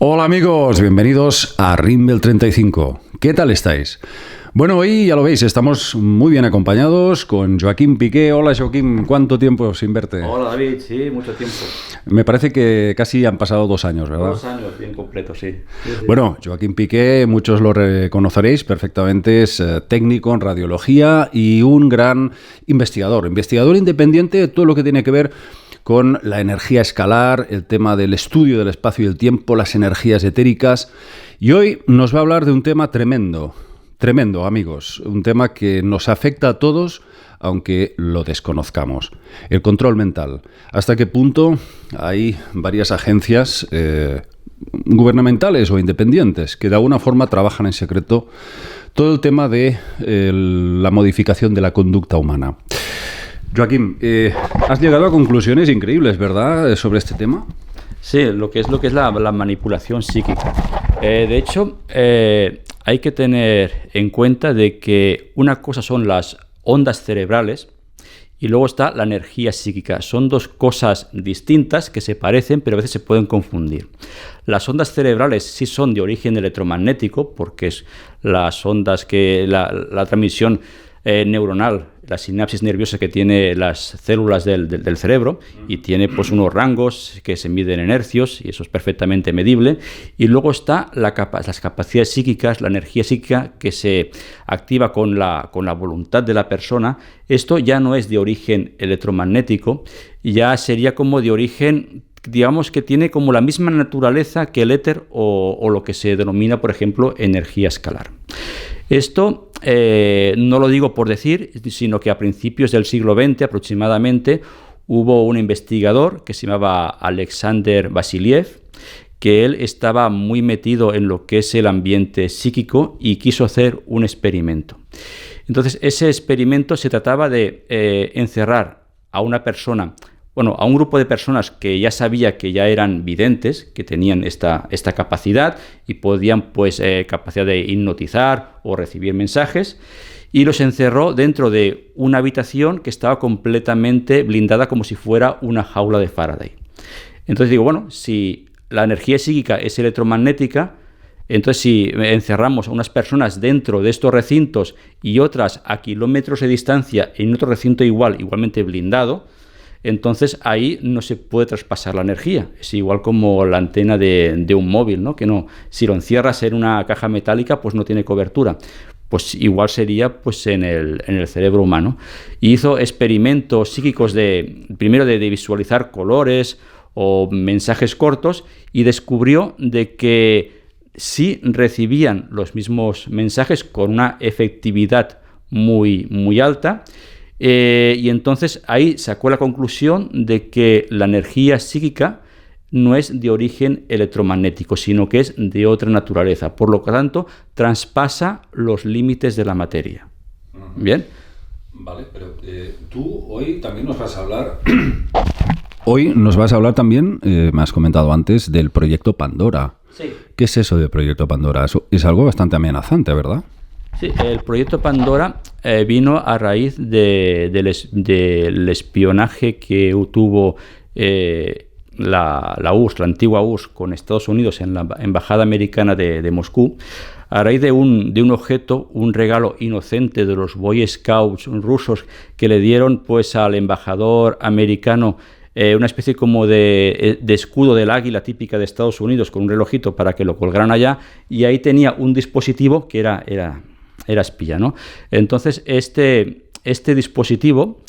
Hola amigos, bienvenidos a Rimbel 35. ¿Qué tal estáis? Bueno, hoy ya lo veis, estamos muy bien acompañados con Joaquim Piqué. Hola Joaquim, ¿cuánto tiempo sin verte? Hola David, sí, mucho tiempo. Me parece que casi han pasado 2 años, ¿verdad? 2 años, bien completo, sí. Bueno, Joaquim Piqué, muchos lo reconoceréis perfectamente, es técnico en radiología y un gran investigador independiente de todo lo que tiene que ver con la energía escalar, el tema del estudio del espacio y el tiempo, las energías etéricas. Y hoy nos va a hablar de un tema tremendo, amigos. Un tema que nos afecta a todos, aunque lo desconozcamos. El control mental. ¿Hasta qué punto hay varias agencias gubernamentales o independientes que de alguna forma trabajan en secreto todo el tema de la modificación de la conducta humana? Joaquim, has llegado a conclusiones increíbles, ¿verdad?, sobre este tema. Sí, lo que es la manipulación psíquica. De hecho, hay que tener en cuenta de que una cosa son las ondas cerebrales y luego está la energía psíquica. Son dos cosas distintas que se parecen, pero a veces se pueden confundir. Las ondas cerebrales sí son de origen electromagnético, porque es las ondas que la transmisión neuronal, la sinapsis nerviosa que tiene las células del cerebro, y tiene pues unos rangos que se miden en hercios y eso es perfectamente medible. Y luego está las capacidades psíquicas, la energía psíquica que se activa con la voluntad de la persona. Esto ya no es de origen electromagnético, ya sería como de origen, digamos, que tiene como la misma naturaleza que el éter o lo que se denomina, por ejemplo, energía escalar. Esto no lo digo por decir, sino que a principios del siglo XX aproximadamente hubo un investigador que se llamaba Alexander Vasiliev, que él estaba muy metido en lo que es el ambiente psíquico y quiso hacer un experimento. Entonces, ese experimento se trataba de encerrar a una persona, a un grupo de personas que ya sabía que ya eran videntes, que tenían esta capacidad y podían, capacidad de hipnotizar o recibir mensajes, y los encerró dentro de una habitación que estaba completamente blindada como si fuera una jaula de Faraday. Entonces digo, si la energía psíquica es electromagnética, entonces si encerramos a unas personas dentro de estos recintos y otras a kilómetros de distancia en otro recinto igualmente blindado, entonces ahí no se puede traspasar la energía. Es igual como la antena de un móvil, ¿no? Que no, si lo encierras en una caja metálica, pues no tiene cobertura. Pues igual sería en el cerebro humano. Y hizo experimentos psíquicos primero de visualizar colores o mensajes cortos, y descubrió de que sí recibían los mismos mensajes con una efectividad muy, muy alta. Y entonces ahí sacó la conclusión de que la energía psíquica no es de origen electromagnético, sino que es de otra naturaleza. Por lo tanto, traspasa los límites de la materia. ¿Bien? Vale, pero tú hoy también nos vas a hablar... Hoy nos vas a hablar también, me has comentado antes, del proyecto Pandora. Sí. ¿Qué es eso del proyecto Pandora? Es algo bastante amenazante, ¿verdad? Sí, el proyecto Pandora vino a raíz del espionaje que tuvo la URSS, la antigua URSS, con Estados Unidos en la Embajada Americana de Moscú, a raíz de un objeto, un regalo inocente de los Boy Scouts rusos que le dieron al embajador americano, una especie como de escudo del águila típica de Estados Unidos con un relojito para que lo colgaran allá, y ahí tenía un dispositivo que era espía, ¿no? Entonces este dispositivo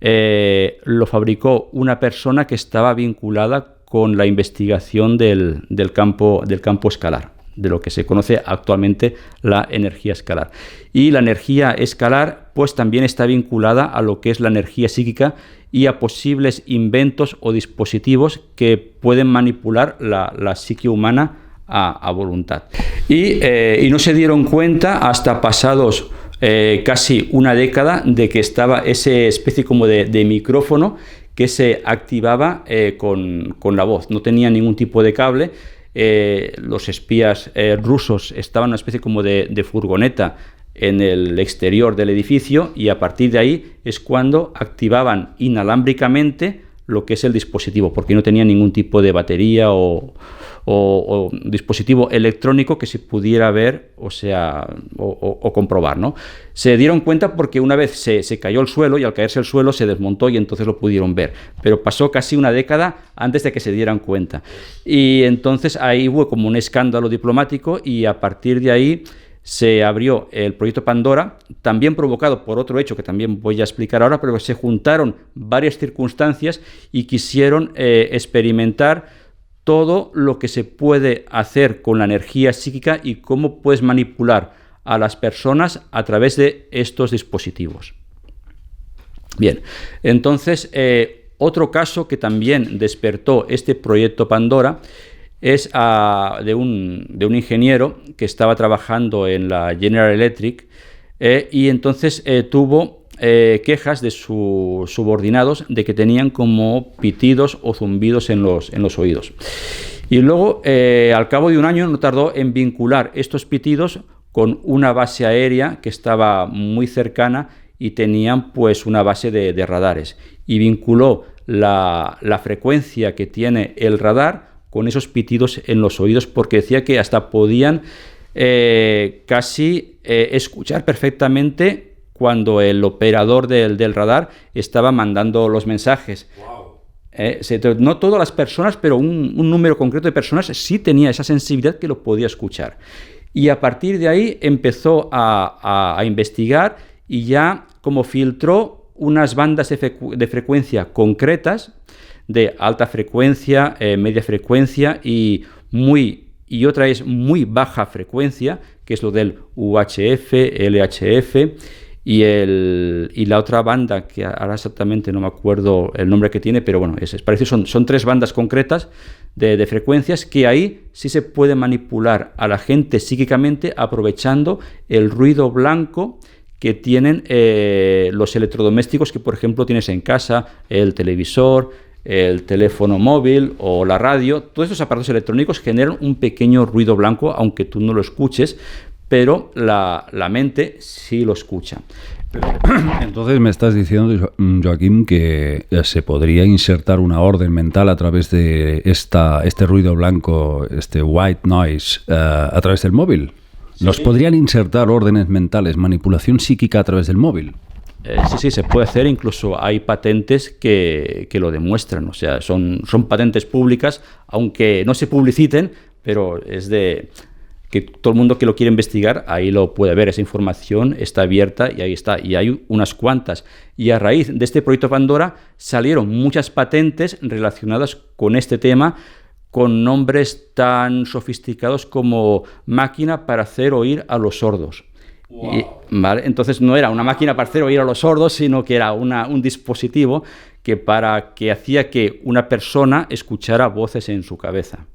lo fabricó una persona que estaba vinculada con la investigación del campo escalar, de lo que se conoce actualmente la energía escalar. Y la energía escalar también está vinculada a lo que es la energía psíquica y a posibles inventos o dispositivos que pueden manipular la psique humana a voluntad. Y no se dieron cuenta hasta pasados casi una década de que estaba esa especie como de micrófono que se activaba con la voz. No tenía ningún tipo de cable. Los espías rusos estaban en una especie como de furgoneta en el exterior del edificio, y a partir de ahí es cuando activaban inalámbricamente lo que es el dispositivo, porque no tenía ningún tipo de batería o o dispositivo electrónico que se pudiera ver, o sea, o comprobar, ¿no? Se dieron cuenta porque una vez se cayó el suelo y al caerse el suelo se desmontó y entonces lo pudieron ver. Pero pasó casi una década antes de que se dieran cuenta. Y entonces ahí hubo como un escándalo diplomático y a partir de ahí se abrió el proyecto Pandora, también provocado por otro hecho que también voy a explicar ahora, pero se juntaron varias circunstancias y quisieron experimentar todo lo que se puede hacer con la energía psíquica y cómo puedes manipular a las personas a través de estos dispositivos. Bien, entonces otro caso que también despertó este proyecto Pandora es de un ingeniero que estaba trabajando en la General Electric y entonces tuvo quejas de sus subordinados de que tenían como pitidos o zumbidos en los oídos. Y luego, al cabo de un año, no tardó en vincular estos pitidos con una base aérea que estaba muy cercana y tenían pues una base de radares. Y vinculó la frecuencia que tiene el radar con esos pitidos en los oídos, porque decía que hasta podían casi escuchar perfectamente cuando el operador del radar estaba mandando los mensajes. Wow. No todas las personas, pero un número concreto de personas sí tenía esa sensibilidad que lo podía escuchar. Y a partir de ahí empezó a investigar y ya como filtró unas bandas de frecuencia concretas, de alta frecuencia, media frecuencia y otra es muy baja frecuencia, que es lo del UHF, LHF y la otra banda que ahora exactamente no me acuerdo el nombre que tiene, pero bueno, es parecido, son tres bandas concretas de frecuencias que ahí sí se puede manipular a la gente psíquicamente aprovechando el ruido blanco que tienen los electrodomésticos que por ejemplo tienes en casa, el televisor, el teléfono móvil o la radio. Todos estos aparatos electrónicos generan un pequeño ruido blanco, aunque tú no lo escuches, pero la mente sí lo escucha. Entonces me estás diciendo, Joaquín, que se podría insertar una orden mental a través de este ruido blanco, este white noise, a través del móvil. Sí. ¿Nos podrían insertar órdenes mentales, manipulación psíquica a través del móvil? Sí, se puede hacer, incluso hay patentes que lo demuestran, o sea, son patentes públicas, aunque no se publiciten, pero es de que todo el mundo que lo quiere investigar, ahí lo puede ver, esa información está abierta y ahí está, y hay unas cuantas. Y a raíz de este proyecto Pandora salieron muchas patentes relacionadas con este tema, con nombres tan sofisticados como máquina para hacer oír a los sordos. Wow. ¿Vale? Entonces no era una máquina para hacer oír a los sordos, sino que era un dispositivo que hacía que una persona escuchara voces en su cabeza.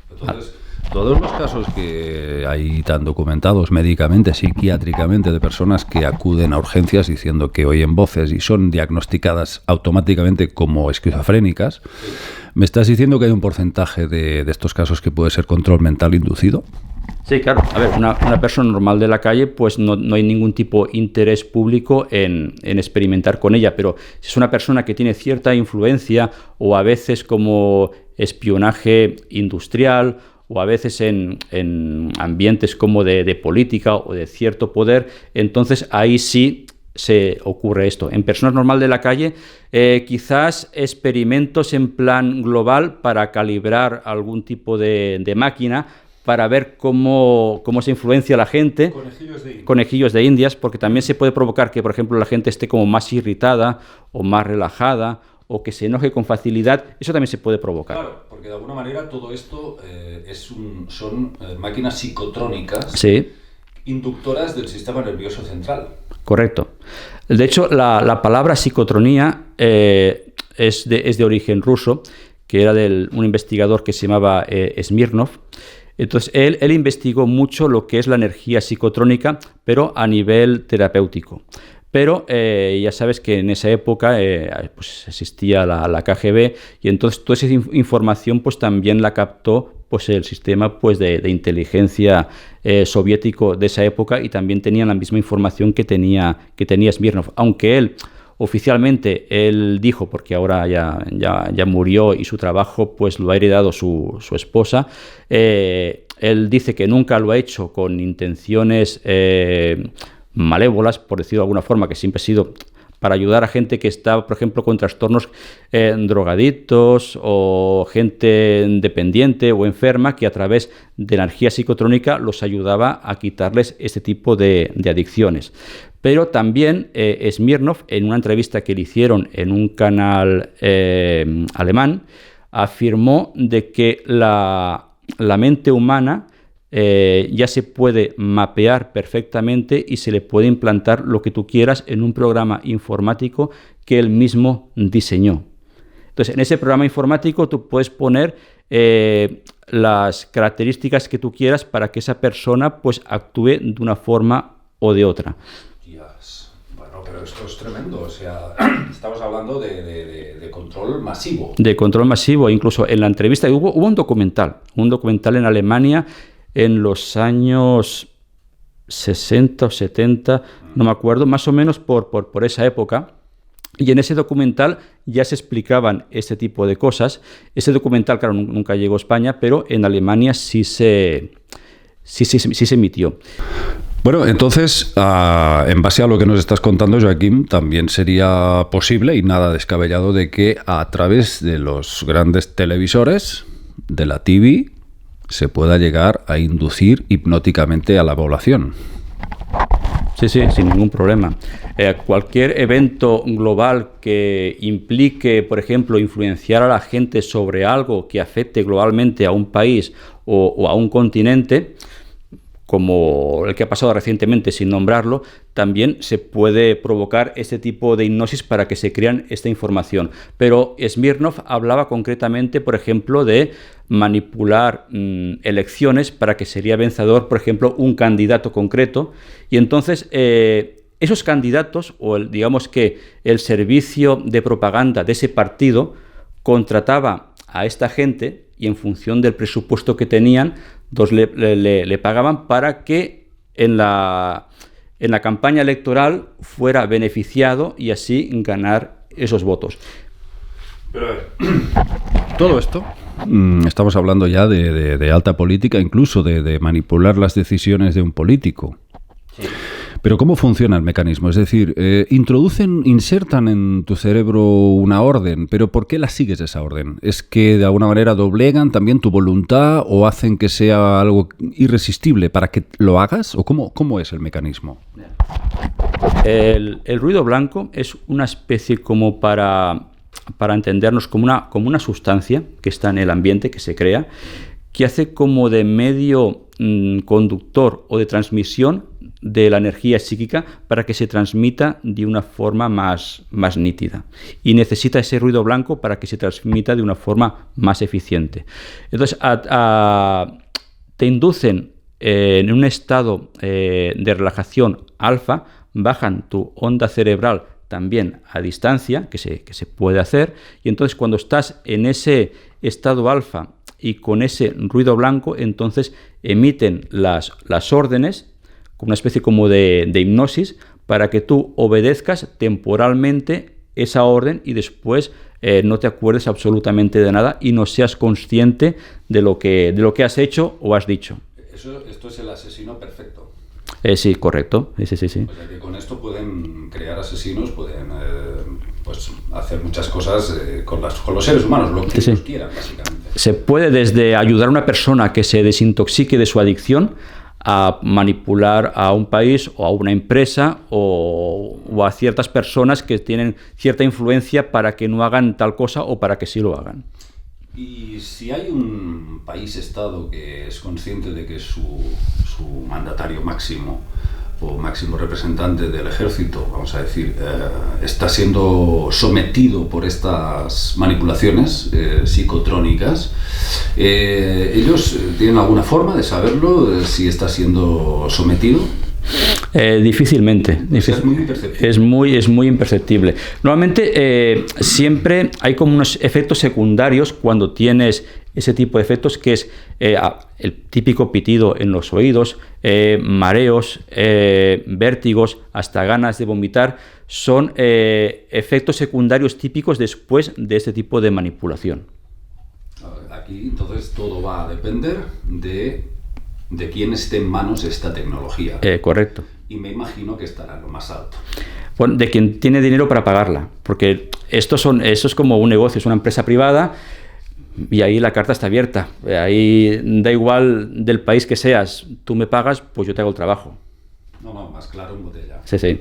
Entonces, todos los casos que hay tan documentados médicamente, psiquiátricamente, de personas que acuden a urgencias diciendo que oyen voces y son diagnosticadas automáticamente como esquizofrénicas, ¿me estás diciendo que hay un porcentaje de estos casos que puede ser control mental inducido? Sí, claro. A ver, una persona normal de la calle, pues no hay ningún tipo de interés público en experimentar con ella, pero si es una persona que tiene cierta influencia o a veces como espionaje industrial o a veces en ambientes como de política o de cierto poder, entonces ahí sí se ocurre esto. En personas normales de la calle, quizás experimentos en plan global para calibrar algún tipo de máquina, para ver cómo se influencia la gente. Conejillos de Indias, porque también se puede provocar que, por ejemplo, la gente esté como más irritada o más relajada o que se enoje con facilidad. Eso también se puede provocar. Claro, porque de alguna manera todo esto son máquinas psicotrónicas, sí, inductoras del sistema nervioso central. Correcto. De hecho, la palabra psicotronía es de origen ruso, que era de un investigador que se llamaba Smirnov. Entonces, él investigó mucho lo que es la energía psicotrónica, pero a nivel terapéutico. Pero ya sabes que en esa época pues existía la KGB y entonces toda esa información pues también la captó pues el sistema pues de inteligencia soviético de esa época y también tenían la misma información que tenía Smirnov, aunque él Oficialmente él dijo, porque ahora ya murió y su trabajo pues lo ha heredado su esposa, él dice que nunca lo ha hecho con intenciones malévolas, por decirlo de alguna forma, que siempre ha sido para ayudar a gente que está, por ejemplo, con trastornos drogadictos o gente dependiente o enferma, que a través de la energía psicotrónica los ayudaba a quitarles este tipo de adicciones. Pero también Smirnov, en una entrevista que le hicieron en un canal alemán, afirmó de que la mente humana ya se puede mapear perfectamente y se le puede implantar lo que tú quieras en un programa informático que él mismo diseñó. Entonces, en ese programa informático tú puedes poner las características que tú quieras para que esa persona pues actúe de una forma o de otra. Bueno, pero esto es tremendo. O sea, estamos hablando de control masivo. De control masivo. Incluso en la entrevista hubo un documental en Alemania en los años 60 o 70, no me acuerdo, más o menos por esa época. Y en ese documental ya se explicaban este tipo de cosas. Ese documental, claro, nunca llegó a España, pero en Alemania sí se emitió. Bueno, entonces, en base a lo que nos estás contando, Joaquim, también sería posible y nada descabellado de que a través de los grandes televisores, de la TV, se pueda llegar a inducir hipnóticamente a la población. Sí, sin ningún problema. Cualquier evento global que implique, por ejemplo, influenciar a la gente sobre algo que afecte globalmente a un país o a un continente, como el que ha pasado recientemente sin nombrarlo, también se puede provocar este tipo de hipnosis para que se crean esta información. Pero Smirnov hablaba concretamente, por ejemplo, de manipular elecciones para que sería vencedor, por ejemplo, un candidato concreto. Y entonces esos candidatos, o digamos que el servicio de propaganda de ese partido, contrataba a esta gente y en función del presupuesto que tenían, le pagaban para que en la campaña electoral fuera beneficiado y así ganar esos votos. Pero a ver, todo esto, estamos hablando ya de alta política, incluso de manipular las decisiones de un político. Sí. Pero ¿cómo funciona el mecanismo? Es decir, insertan en tu cerebro una orden, pero ¿por qué la sigues esa orden? ¿Es que de alguna manera doblegan también tu voluntad o hacen que sea algo irresistible para que lo hagas? ¿O cómo es el mecanismo? El ruido blanco es una especie como para entendernos como una sustancia que está en el ambiente, que se crea, que hace como de medio conductor o de transmisión de la energía psíquica para que se transmita de una forma más nítida. Y necesita ese ruido blanco para que se transmita de una forma más eficiente. Entonces, te inducen en un estado de relajación alfa, bajan tu onda cerebral también a distancia, que se puede hacer, y entonces cuando estás en ese estado alfa y con ese ruido blanco, entonces emiten las órdenes, una especie como de hipnosis, para que tú obedezcas temporalmente esa orden y después no te acuerdes absolutamente de nada y no seas consciente de lo que has hecho o has dicho. Esto es el asesino perfecto. Sí, correcto. Sí. O sea que con esto pueden crear asesinos, pueden pues hacer muchas cosas con los seres humanos, lo que ellos quieran, básicamente. Se puede desde ayudar a una persona que se desintoxique de su adicción a manipular a un país o a una empresa o a ciertas personas que tienen cierta influencia para que no hagan tal cosa o para que sí lo hagan. Y si hay un país-estado que es consciente de que su mandatario máximo o máximo representante del ejército, vamos a decir, está siendo sometido por estas manipulaciones psicotrónicas, ¿ellos tienen alguna forma de saberlo, si está siendo sometido? Difícilmente. Es muy imperceptible. Es muy imperceptible. Normalmente siempre hay como unos efectos secundarios cuando tienes ese tipo de efectos, que es el típico pitido en los oídos, mareos, vértigos, hasta ganas de vomitar. Son efectos secundarios típicos después de este tipo de manipulación. Aquí entonces todo va a depender de quién esté en manos esta tecnología. Correcto. Y me imagino que estará lo más alto. Bueno, de quien tiene dinero para pagarla, porque esto es como un negocio, es una empresa privada y ahí la carta está abierta. Ahí da igual del país que seas, tú me pagas, pues yo te hago el trabajo. No, más claro en botella. Sí.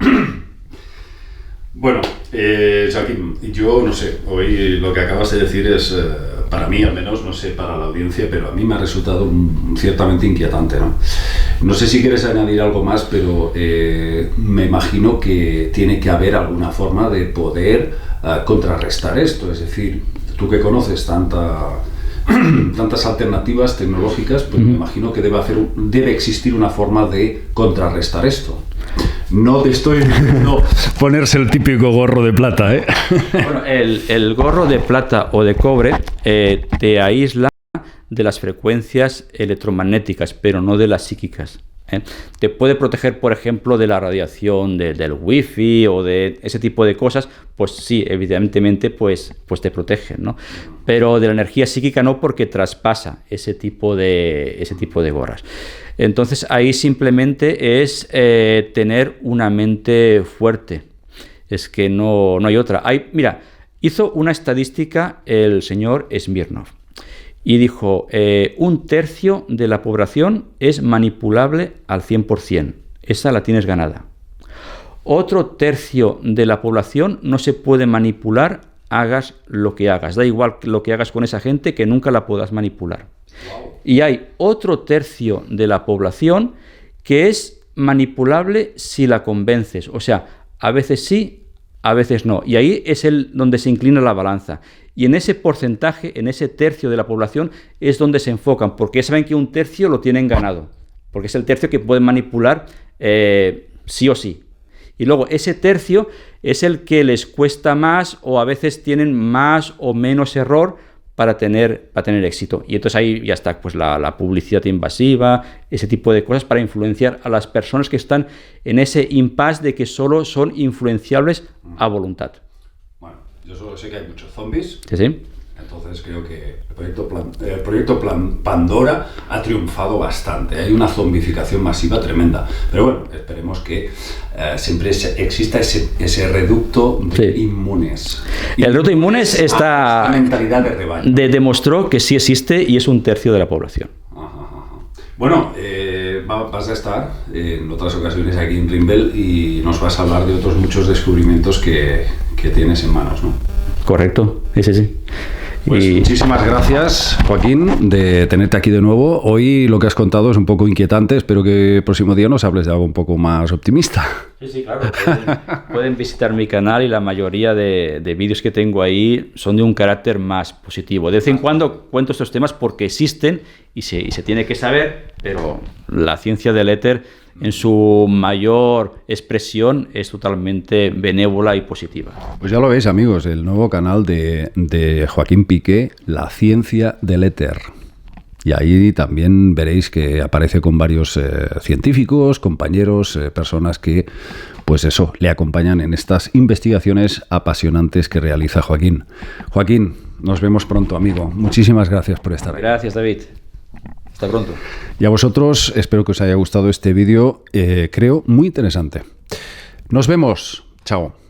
Bueno, Joaquín, yo no sé, hoy lo que acabas de decir es, para mí al menos, no sé, para la audiencia, pero a mí me ha resultado ciertamente inquietante, ¿no? No sé si quieres añadir algo más, pero me imagino que tiene que haber alguna forma de poder contrarrestar esto. Es decir, tú que conoces tantas alternativas tecnológicas, pues me imagino que debe existir una forma de contrarrestar esto. No te estoy diciendo ponerse el típico gorro de plata, ¿eh? Bueno, el gorro de plata o de cobre te aísla de las frecuencias electromagnéticas, pero no de las psíquicas. Te puede proteger, por ejemplo, de la radiación del wifi o de ese tipo de cosas, pues sí, evidentemente, pues te protegen, ¿no? Pero de la energía psíquica no, porque traspasa ese tipo de gorras. Entonces ahí simplemente es tener una mente fuerte. Es que no hay otra. Mira, hizo una estadística el señor Smirnov. Y dijo, 1/3 de la población es manipulable al 100%. Esa la tienes ganada. Otro 1/3 de la población no se puede manipular, hagas lo que hagas. Da igual lo que hagas con esa gente, que nunca la podrás manipular. Wow. Y hay otro 1/3 de la población que es manipulable si la convences. O sea, a veces sí, a veces no. Y ahí es donde se inclina la balanza. Y en ese porcentaje, en ese 1/3 de la población, es donde se enfocan, porque saben que 1/3 lo tienen ganado, porque es el 1/3 que pueden manipular sí o sí. Y luego ese 1/3 es el que les cuesta más, o a veces tienen más o menos error para tener éxito. Y entonces ahí ya está, pues la publicidad invasiva, ese tipo de cosas para influenciar a las personas que están en ese impasse de que solo son influenciables a voluntad. Yo solo sé que hay muchos zombies. Sí. Entonces creo que el proyecto Pandora ha triunfado bastante. Hay una zombificación masiva tremenda. Pero bueno, esperemos que siempre exista ese reducto de inmunes. El reducto de inmunes está... La mentalidad de rebaño. Demostró que sí existe y es 1/3 de la población. Bueno, vas a estar en otras ocasiones aquí en Rimbel y nos vas a hablar de otros muchos descubrimientos que tienes en manos, ¿no? Correcto, sí. Pues muchísimas gracias, Joaquín, de tenerte aquí de nuevo. Hoy lo que has contado es un poco inquietante. Espero que el próximo día nos hables de algo un poco más optimista. Sí, claro. Pueden visitar mi canal y la mayoría de vídeos que tengo ahí son de un carácter más positivo. De vez en cuando cuento estos temas porque existen y se tiene que saber, pero la ciencia del éter en su mayor expresión es totalmente benévola y positiva. Pues ya lo veis, amigos, el nuevo canal de Joaquín Piqué, La Ciencia del Éter. Y ahí también veréis que aparece con varios científicos, compañeros, personas que, pues eso, le acompañan en estas investigaciones apasionantes que realiza Joaquín. Joaquín, nos vemos pronto, amigo. Muchísimas gracias por estar aquí. Gracias, David. Hasta pronto. Y a vosotros, espero que os haya gustado este vídeo, creo muy interesante. Nos vemos. Chao.